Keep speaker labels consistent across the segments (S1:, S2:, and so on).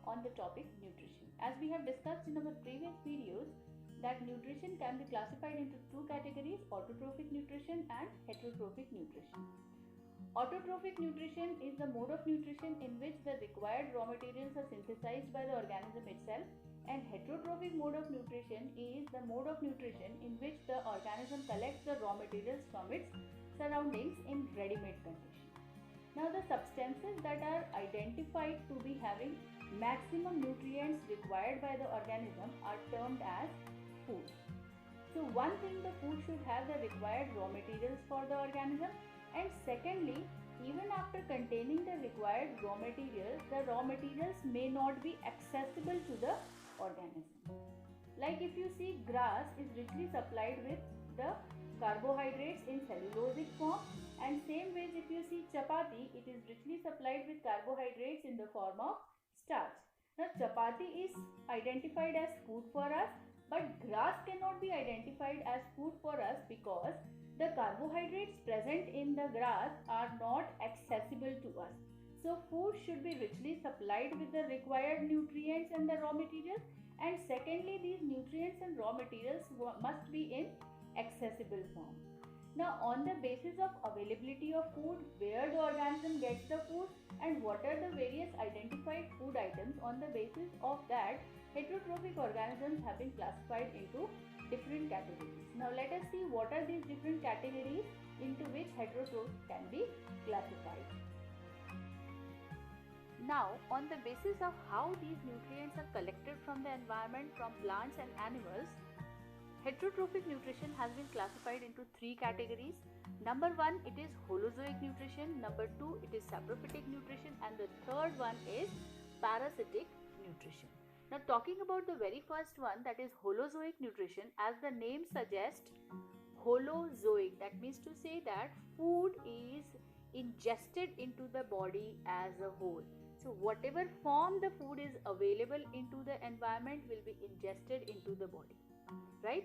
S1: on the topic nutrition. As we have discussed in our previous videos, that nutrition can be classified into two categories: autotrophic nutrition and heterotrophic nutrition. Autotrophic nutrition is the mode of nutrition in which the required raw materials are synthesized by the organism itself, and heterotrophic mode of nutrition is the mode of nutrition in which the organism collects the raw materials from its surroundings in ready-made condition. Now, the substances that are identified to be having maximum nutrients required by the organism are termed as food. So, one thing, the food should have the required raw materials for the organism, and secondly, even after containing the required raw materials, the raw materials may not be accessible to the organism. Like if you see, grass is richly supplied with the carbohydrates in cellulosic form, and same ways if you see chapati, it is richly supplied with carbohydrates in the form of starch. Now chapati is identified as food for us, but grass cannot be identified as food for us because the carbohydrates present in the grass are not accessible to us. So food should be richly supplied with the required nutrients and the raw materials, and secondly, these nutrients and raw materials must be in accessible form. Now, on the basis of availability of food, where the organism gets the food, and what are the various identified food items, on the basis of that, heterotrophic organisms have been classified into different categories. Now, let us see what are these different categories into which heterotrophs can be classified. Now, on the basis of how these nutrients are collected from the environment, from plants and animals, heterotrophic nutrition has been classified into three categories. Number one, it is holozoic nutrition. Number two, it is saprophytic nutrition. And the third one is parasitic nutrition. Now, talking about the very first one, that is holozoic nutrition, as the name suggests, holozoic, that means to say that food is ingested into the body as a whole. So, whatever form the food is available into the environment will be ingested into the body. Right?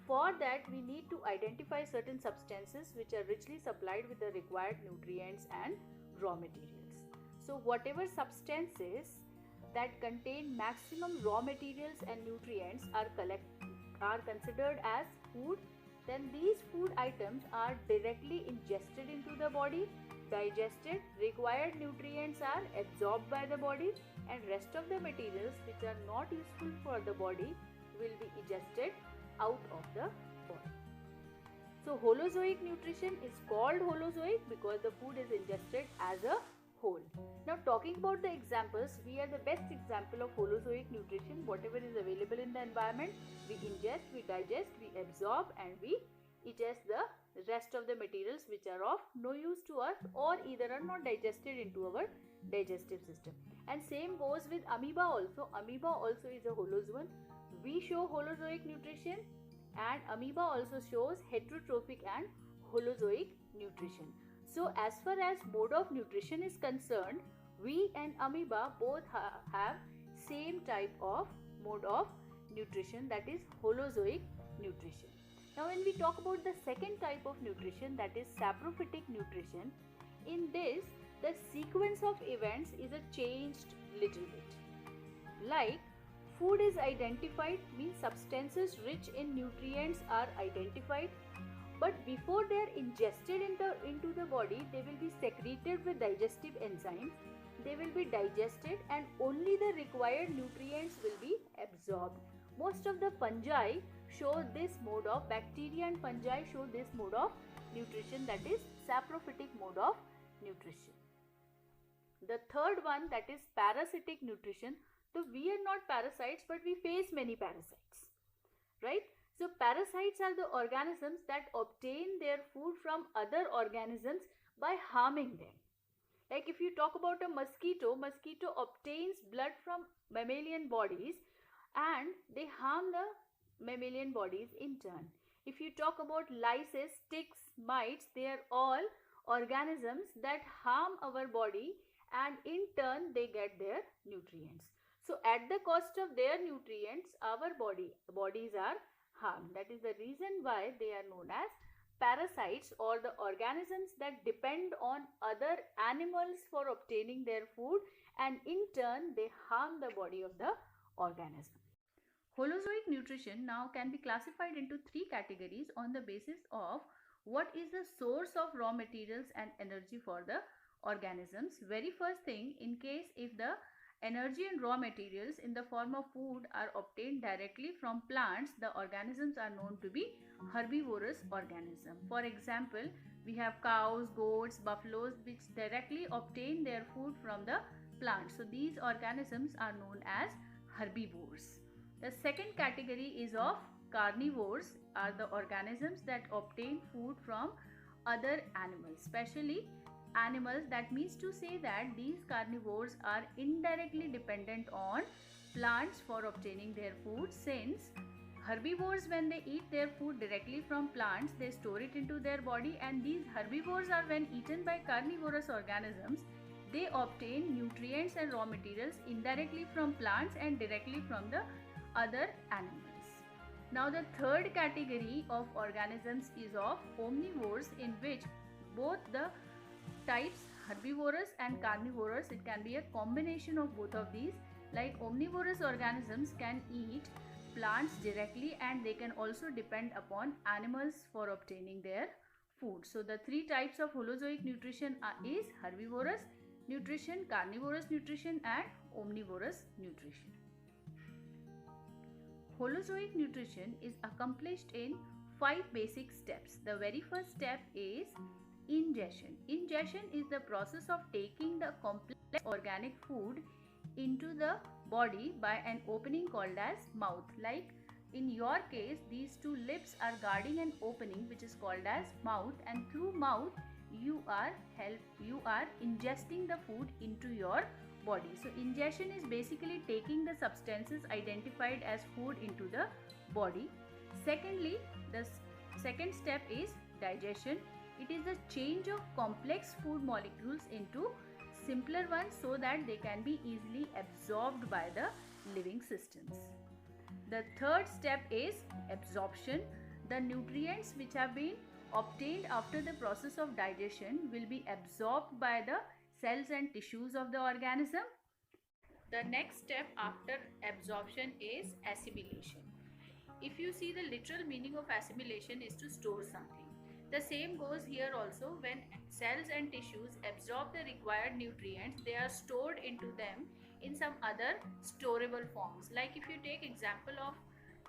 S1: For that, we need to identify certain substances which are richly supplied with the required nutrients and raw materials. So, whatever substances that contain maximum raw materials and nutrients are considered as food, then these food items are directly ingested into the body, digested, required nutrients are absorbed by the body, and rest of the materials which are not useful for the body will be ejected out of the body. So holozoic nutrition is called holozoic because the food is ingested as a whole. Now talking about the examples, we are the best example of holozoic nutrition. Whatever is available in the environment, we ingest, we digest, we absorb, and we eject the rest of the materials which are of no use to us or either are not digested into our digestive system. And same goes with amoeba also. Amoeba also is a holozoan. We show holozoic nutrition, and amoeba also shows heterotrophic and holozoic nutrition. So as far as mode of nutrition is concerned, we and amoeba both have same type of mode of nutrition, that is holozoic nutrition. Now when we talk about the second type of nutrition, that is saprophytic nutrition, in this the sequence of events is changed little bit. Like food is identified, means substances rich in nutrients are identified, but before they are ingested into the body, they will be secreted with digestive enzymes. They will be digested and only the required nutrients will be absorbed. Most of the fungi show this mode of, bacteria and fungi show this mode of nutrition, that is saprophytic mode of nutrition. The third one, that is parasitic nutrition. So we are not parasites, but we face many parasites, right? So parasites are the organisms that obtain their food from other organisms by harming them. Like if you talk about a mosquito, mosquito obtains blood from mammalian bodies and they harm the mammalian bodies in turn. If you talk about lice, ticks, mites, they are all organisms that harm our body and in turn they get their nutrients. So at the cost of their nutrients, our bodies are harmed. That is the reason why they are known as parasites or the organisms that depend on other animals for obtaining their food, and in turn they harm the body of the organism. Holozoic nutrition now can be classified into three categories on the basis of what is the source of raw materials and energy for the organisms. Very first thing, in case if the energy and raw materials in the form of food are obtained directly from plants, the organisms are known to be herbivorous organisms. For example, we have cows, goats, buffaloes which directly obtain their food from the plants. So these organisms are known as herbivores. The second category is of carnivores, are the organisms that obtain food from other animals, especially animals. That means to say that these carnivores are indirectly dependent on plants for obtaining their food, since herbivores, when they eat their food directly from plants, they store it into their body, and these herbivores are, when eaten by carnivorous organisms, they obtain nutrients and raw materials indirectly from plants and directly from the other animals. Now the third category of organisms is of omnivores, in which both the types herbivorous and carnivorous, it can be a combination of both of these. Like omnivorous organisms can eat plants directly, and they can also depend upon animals for obtaining their food. So the three types of Holozoic nutrition is herbivorous nutrition, carnivorous nutrition and omnivorous nutrition. Holozoic nutrition is accomplished in 5 basic steps. The very first step is ingestion. Ingestion is the process of taking the complex organic food into the body by an opening called as mouth. Like in your case, these two lips are guarding an opening which is called as mouth, and through mouth you are ingesting the food into your body. So ingestion is basically taking the substances identified as food into the body. Secondly, the second step is digestion. It is the change of complex food molecules into simpler ones so that they can be easily absorbed by the living systems. The third step is absorption. The nutrients which have been obtained after the process of digestion will be absorbed by the cells and tissues of the organism. The next step after absorption is assimilation. If you see, the literal meaning of assimilation is to store something. The same goes here also. When cells and tissues absorb the required nutrients, they are stored into them in some other storable forms. Like if you take example of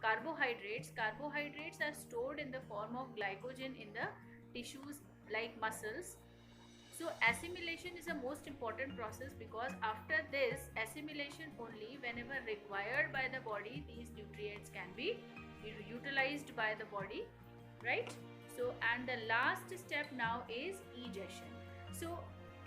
S1: carbohydrates are stored in the form of glycogen in the tissues like muscles. So assimilation is the most important process, because after this assimilation only, whenever required by the body, these nutrients can be utilized by the body, right? So, and the last step now is egestion. So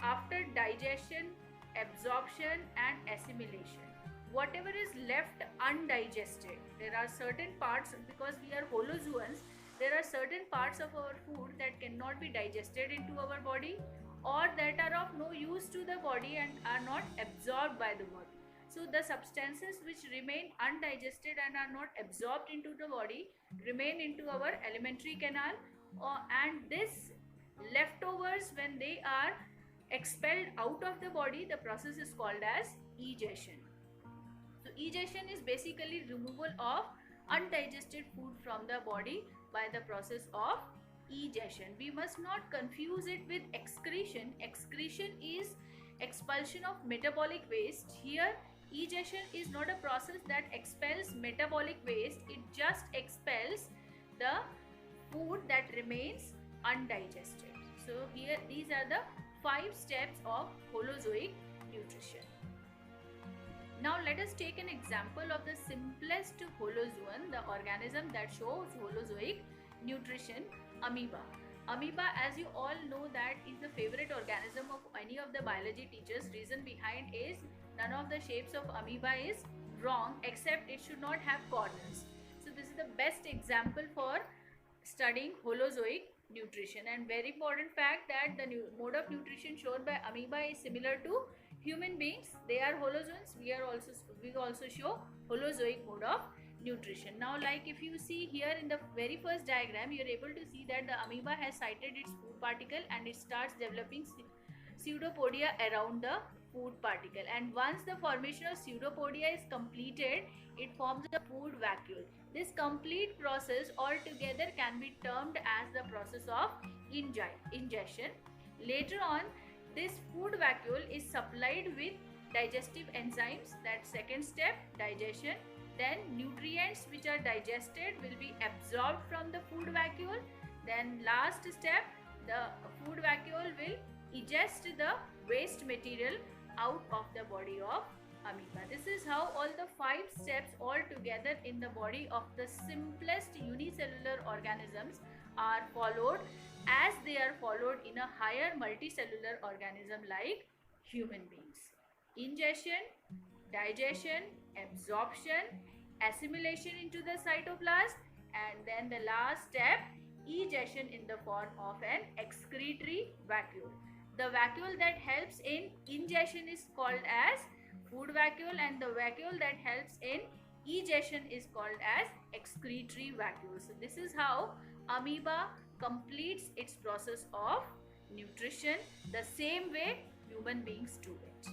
S1: after digestion, absorption and assimilation, whatever is left undigested, there are certain parts, because we are holozoans, there are certain parts of our food that cannot be digested into our body, or that are of no use to the body and are not absorbed by the body. So the substances which remain undigested and are not absorbed into the body remain into our alimentary canal, and this leftovers, when they are expelled out of the body, the process is called as egestion. So egestion is basically removal of undigested food from the body by the process of egestion. We must not confuse it with excretion. Excretion is expulsion of metabolic waste. Here egestion is not a process that expels metabolic waste, it just expels the food that remains undigested. So here these are the 5 steps of Holozoic nutrition. Now let us take an example of the simplest holozoan, the organism that shows Holozoic nutrition, amoeba. Amoeba, as you all know, that is the favorite organism of any of the biology teachers. Reason behind is none of the shapes of amoeba is wrong, except it should not have corners. So this is the best example for studying Holozoic nutrition. And very important fact that the mode of nutrition shown by amoeba is similar to human beings. They are holozoans. We also show Holozoic mode of nutrition. Now, like if you see here in the very first diagram, you're able to see that the amoeba has sited its food particle and it starts developing pseudopodia around the food particle, and once the formation of pseudopodia is completed, it forms a food vacuole. This complete process altogether can be termed as the process of ingestion. Later on, this food vacuole is supplied with digestive enzymes. That second step, digestion. Then nutrients which are digested will be absorbed from the food vacuole. Then last step, the food vacuole will ingest the waste material out of the body of amoeba. This is how all the 5 steps all together in the body of the simplest unicellular organisms are followed, as they are followed in a higher multicellular organism like human beings. Ingestion, digestion, absorption, assimilation into the cytoplasm, and then the last step, egestion in the form of an excretory vacuole. The vacuole that helps in ingestion is called as food vacuole, and the vacuole that helps in egestion is called as excretory vacuole. So this is how amoeba completes its process of nutrition, the same way human beings do it.